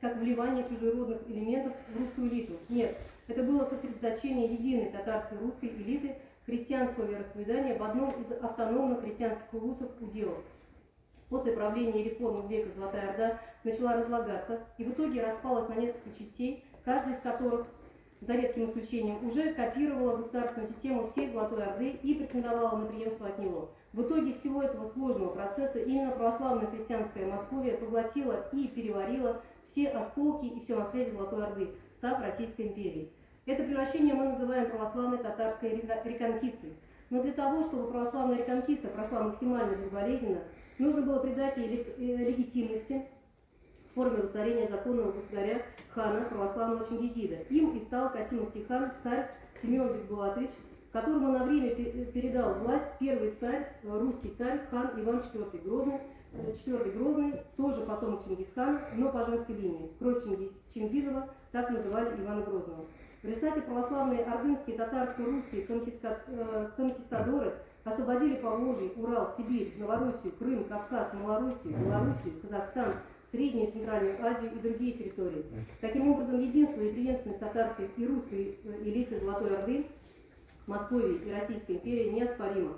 как вливание чужеродных элементов в русскую элиту. Нет, это было сосредоточение единой татарской русской элиты христианского вероисповедания в одном из автономных христианских улусов уделов. После правления реформ Узбека Золотая Орда начала разлагаться и в итоге распалась на несколько частей, каждая из которых, за редким исключением, уже копировала государственную систему всей Золотой Орды и претендовала на преемство от него. В итоге всего этого сложного процесса именно православная христианская Московия поглотила и переварила все осколки и все наследие Золотой Орды, став Российской империей. Это превращение мы называем православной татарской реконкистой. Но для того, чтобы православная реконкиста прошла максимально безболезненно, нужно было придать ей легитимности в форме воцарения законного государя, хана православного Чингизида. Им и стал касимовский хан, царь Семен Бекбулатович, которому на время передал власть первый царь, русский царь, хан Иван IV Грозный, тоже потомок Чингисхана, но по женской линии. Кровь Чингизова, так называли Ивана Грозного. В результате православные ордынские, татарско-русские конкистадоры освободили Поволжье, Урал, Сибирь, Новороссию, Крым, Кавказ, Малороссию, Белоруссию, Казахстан, Среднюю и Центральную Азию и другие территории. Таким образом, единство и преемственность татарской и русской элиты Золотой Орды, Московии и Российской империи неоспоримо.